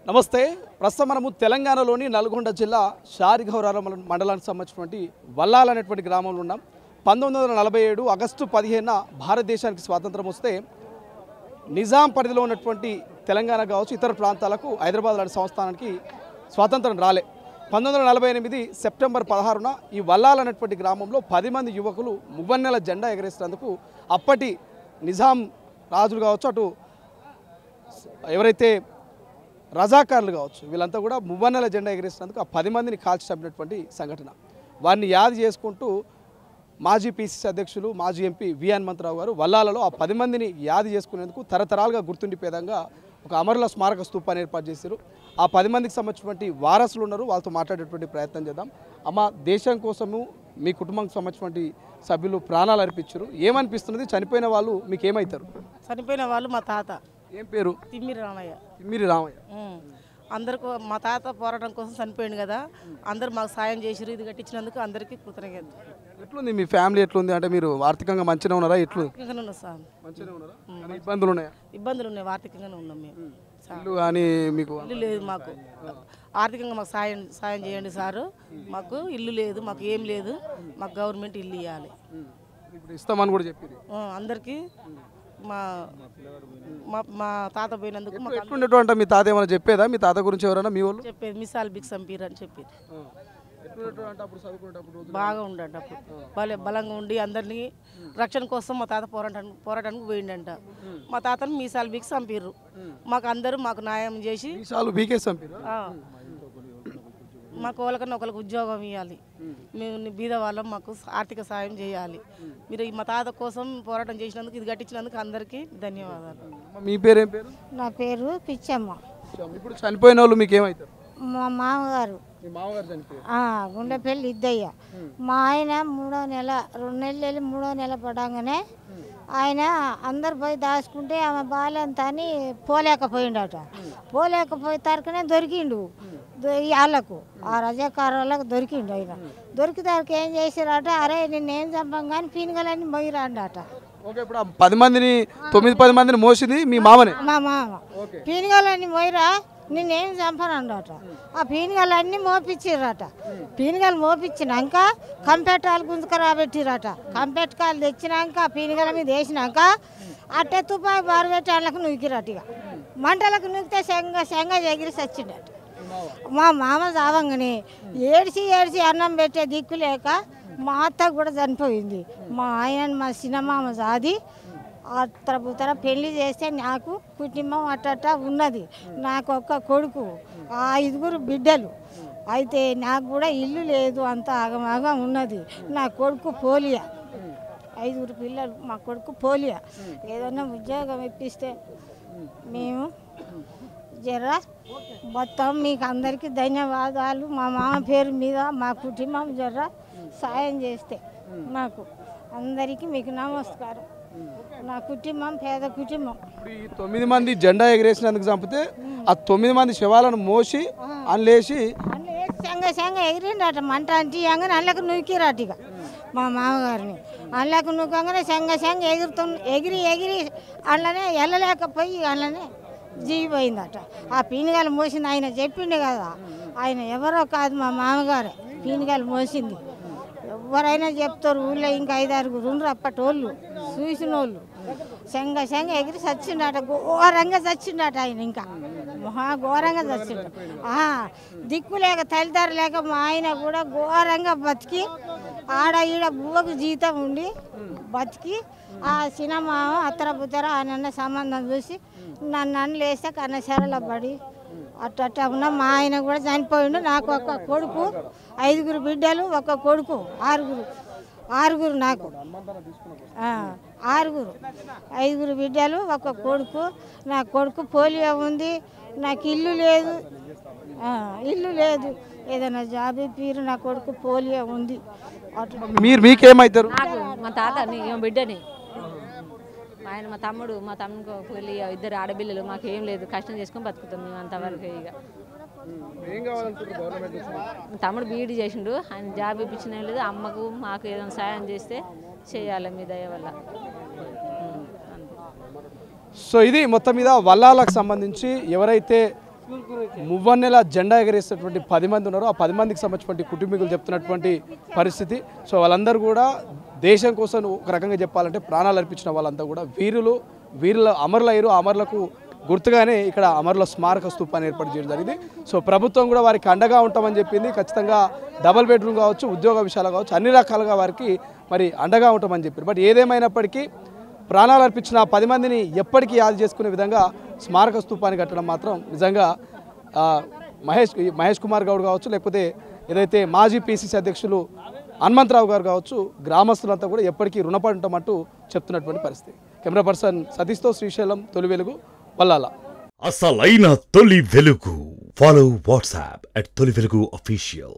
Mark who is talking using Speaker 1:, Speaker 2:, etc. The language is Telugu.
Speaker 1: నమస్తే. ప్రస్తుతం మనము తెలంగాణలోని నల్గొండ జిల్లా షారిగౌరాల మండలానికి సంబంధించినటువంటి వల్లాల అనేటువంటి గ్రామంలో ఉన్నాం. 1947 ఆగస్టు 15న భారతదేశానికి స్వాతంత్రం వస్తే నిజాం పరిధిలో ఉన్నటువంటి తెలంగాణ కావచ్చు ఇతర ప్రాంతాలకు హైదరాబాద్ లాంటి సంస్థానానికి స్వాతంత్రం రాలే. 1948 సెప్టెంబర్ 16న ఈ వల్లాల అనేటువంటి గ్రామంలో 10 మంది యువకులు మువ్వన్నెల జెండా ఎగరేసినందుకు అప్పటి నిజాం రాజులు కావచ్చు అటు ఎవరైతే రజాకారులు కావచ్చు వీళ్ళంతా కూడా మువ్వన్నెల జెండా ఎగరేసినందుకు ఆ 10 మందిని కాల్చి చంపినటువంటి సంఘటన. వారిని యాది చేసుకుంటూ మాజీ పీసీసీ అధ్యక్షులు మాజీ ఎంపీ వి హనుమంతరావు గారు వల్లాలలో ఆ 10 మందిని యాది చేసుకునేందుకు తరతరాలుగా గుర్తుండిపోయేదంగా ఒక అమరుల స్మారక స్తూపాన్ని ఏర్పాటు చేశారు. ఆ 10 మందికి సంబంధించినటువంటి వారసులు ఉన్నారు, వాళ్ళతో మాట్లాడేటువంటి ప్రయత్నం చేద్దాం. అమ్మ, దేశం కోసము మీ కుటుంబానికి సంబంధించినటువంటి సభ్యులు ప్రాణాలు అర్పించారు, ఏమనిపిస్తున్నది? చనిపోయిన వాళ్ళు మీకు ఏమవుతారు?
Speaker 2: చనిపోయిన వాళ్ళు మా తాత.
Speaker 1: ఏం పేరు?
Speaker 2: తిమ్మిరి రామయ్య.
Speaker 1: తిమ్మిరి రామయ్య.
Speaker 2: అందరికీ మా తాత పోరాటం కోసం చనిపోయింది కదా, అందరు మాకు సాయం చేసిరు. ఇది కట్టించినందుకు అందరికీ కృతజ్ఞత.
Speaker 1: ఎట్లుంది మీ ఫ్యామిలీ? ఎట్లుంది అంటే మీరు ఆర్థికంగా మంచిగా ఉన్నారా?
Speaker 2: ఆర్థికంగానే ఉన్నాం సార్.
Speaker 1: మంచిగా ఉన్నారా? ఇబ్బందులు ఉన్నాయా?
Speaker 2: ఇబ్బందులు ఉన్నాయి, ఆర్థికంగానే ఉన్నాం మేము.
Speaker 1: ఇల్లు కానీ మీకు
Speaker 2: ఇల్లు లేదు మాకు. ఆర్థికంగా మాకు సాయం చేయండి సారు. మాకు ఇల్లు లేదు, మాకు ఏం లేదు. మాకు గవర్నమెంట్ ఇల్లు ఇవ్వాలి.
Speaker 1: ఇప్పుడు ఇస్తామని కూడా చెప్పింది
Speaker 2: అందరికీ. మా మా తాత పోయినందుకు
Speaker 1: ఎట్లుండేటువంటి మీ తాత ఏమైనా చెప్పేదా? మీ తాత గురించి ఎవరైనా మీ వాళ్ళు
Speaker 2: చెప్పేది మిసాల్ బిగ్ సంపీర్ అని చెప్పేది. బాగా ఉండట అప్పుడు, బలంగా ఉండి అందరినీ రక్షణ కోసం మా తాత పోరాటానికి పోయిండంట. మా తాతను మీసాలు బీకి చంపిర్రు. మాకు అందరూ మాకు న్యాయం చేసి మాకు ఒకరికన్నా ఒకరికి ఉద్యోగం ఇవ్వాలి. మేము బీద వాళ్ళం, మాకు ఆర్థిక సాయం చేయాలి. మీరు మా తాత కోసం పోరాటం చేసినందుకు, ఇది కట్టించినందుకు అందరికీ ధన్యవాదాలు.
Speaker 1: మీ పేరేం పేరు?
Speaker 3: నా పేరు పిచ్చమ్మ.
Speaker 1: ఇప్పుడు చనిపోయిన వాళ్ళు మీకు ఏమవుతారు?
Speaker 3: మా మామగారు గుండెపల్లి ఇద్దయ్య. మా ఆయన 3వ నెల 2 నెలలు వెళ్ళి 3వ నెల పడంగానే ఆయన అందరు పోయి దాచుకుంటే ఆమె బాగాలేంత అని పోలేకపోయిండట. పోలేకపోయే తరకునే దొరికిండు వాళ్ళకు, ఆ రజాకారులకు దొరికిండు. ఆయన దొరికితే ఏం చేసారట, అరే నిన్నేం చంపం కానీ పీనుగలన్నీ మొయ్యిరాండట.
Speaker 1: ఇప్పుడు 10 మందిని 9-10 మందిని మోసింది మీ మామనే?
Speaker 3: మా మామ. పీనుగలన్నీ మొయ్యిరా, నిన్నేం చంపనండట. ఆ పీనుగలన్నీ మోపించిర్రట. పీనుగలు మోపించినాక కంపెట్టాలు గుంజుకరాబెట్టిరట. కంపెట్కాయలు తెచ్చినాక పీనుగల మీద వేసినాక అట్టే తుపాయి బారబెట్టి వాళ్ళకు నూకిరట. ఇక మంటలకు నూకితే శంగ ఎగిరి చచ్చిండట. మా మామ చావంగానే ఏడిసి అన్నం పెట్టే దిక్కు లేక మా అత్త కూడా చనిపోయింది. మా ఆయన మా చిన్నమామ జాది అత్తర పెళ్లి చేస్తే నాకు కుటుంబం అట్ట ఉన్నది. నాకు ఒక్క కొడుకు, 5 బిడ్డలు. అయితే నాకు కూడా ఇల్లు లేదు, అంత ఆగమాగం ఉన్నది. నా కొడుకు పోలియా, 5 పిల్లలు. మా కొడుకు పోలియా. ఏదన్నా ఉద్యోగం ఇప్పిస్తే మేము జర్రా మొత్తం మీకు అందరికీ ధన్యవాదాలు. మా మామ పేరు మీద మా కుటుంబం జర్రా సాయం చేస్తే మాకు అందరికీ మీకు నమస్కారం. నా కుటుంబం పేద కుటుంబం.
Speaker 1: ఈ 9 మంది జెండా ఎగరేసినందుకు చంపితే ఆ 9 మంది శవాలను మోసి అల్లేసి
Speaker 3: శంగ ఎగిరిండట. మంట అంటియంగానే అల్లకు నూకిరాట. ఇక మా మామగారిని అల్లకు నూకంగానే శంగ ఎగిరి అందులోనే వెళ్ళలేకపోయి అందులోనే జీవిపోయిందట. ఆ పీనుగాలు మోసింది ఆయన చెప్పిండు కదా, ఆయన ఎవరో కాదు మా మామగారే పీనుగాలు మోసింది. ఎవరైనా చెప్తారు ఊళ్ళో, ఇంకా 5-6 ఉండ్రు అప్పటోళ్ళు చూసిన వాళ్ళు. శంగ ఎగిరి చచ్చిండట, ఘోరంగా చచ్చిండట ఆయన. ఇంకా ఘోరంగా చచ్చిండ. దిక్కు లేక తల్లిదారు లేక మా ఆయన కూడా ఘోరంగా బతికి ఆడ ఈడ బువ్వకు జీతం ఉండి బతికి ఆ సినిమా అత్తర బుత్తర ఆయన సంబంధం చూసి నన్ను లేస్తే కన్నసరలో పడి అట్ట ఉన్నా. మా ఆయన కూడా చనిపోయిండు. నాకు ఒక కొడుకు, 5 బిడ్డలు, ఒక కొడుకు, 6 నాకు 6 5 బిడ్డలు, ఒక కొడుకు. నా కొడుకు పోలియో ఉంది. నాకు ఇల్లు లేదు. ఏదైనా జాబ్ ఇప్పిరు. నా కొడుకు పోలియో ఉంది.
Speaker 1: మీకేమవుతారు?
Speaker 4: మా తాత బిడ్డని, ఆయన మా తమ్ముడికి పెళ్ళి, 2 ఆడపిల్లలు. మాకు ఏం లేదు, కష్టం చేసుకొని బతుకుతాం మేము అంతవరకు. ఇక తమ్ముడు బీఈడీ చేసిండు, ఆయన జాబ్ ఇప్పించిన లేదు. అమ్మకు మాకు ఏదైనా సాయం చేస్తే చేయాలి మీ దయ వల్ల.
Speaker 1: సో ఇది మొత్తం మీద వల్లాలకు సంబంధించి ఎవరైతే మువ్వన్నెల జెండా ఎగరేసేటువంటి 10 మంది ఉన్నారు. ఆ 10 మందికి సంబంధించినటువంటి కుటుంబీకులు చెప్తున్నటువంటి పరిస్థితి. సో వాళ్ళందరూ కూడా దేశం కోసం ఒక రకంగా చెప్పాలంటే ప్రాణాలు అర్పించిన వాళ్ళంతా కూడా వీరుల అమరులయ్యారు. ఆ అమరులకు గుర్తుగానే ఇక్కడ అమరుల స్మారక స్తూపాన్ని ఏర్పాటు చేయడం జరిగింది. సో ప్రభుత్వం కూడా వారికి అండగా ఉంటామని చెప్పింది. ఖచ్చితంగా డబుల్ బెడ్రూమ్ కావచ్చు, ఉద్యోగ విషయాలు కావచ్చు, అన్ని రకాలుగా వారికి మరి అండగా ఉంటామని చెప్పారు. బట్ ఏదేమైనప్పటికీ ప్రాణాలు అర్పించిన 10 మందిని ఎప్పటికీ యాద చేసుకునే విధంగా స్మారక స్తూపాన్ని కట్టడం మాత్రం నిజంగా మహేష్ కుమార్ గౌడ్ కావచ్చు, లేకపోతే ఏదైతే మాజీ పిసిసి అధ్యక్షులు హనుమంతరావు గారు కావచ్చు, గ్రామస్తులంతా కూడా ఎప్పటికీ రుణపడి ఉంటామంటూ చెప్తున్నటువంటి పరిస్థితి. కెమెరా పర్సన్ సతీష్తో శ్రీశైలం, తొలి వెలుగు, వల్లాల.
Speaker 5: అసలైన తొలి వెలుగు. ఫాలో వాట్సాప్ @తొలి వెలుగు official.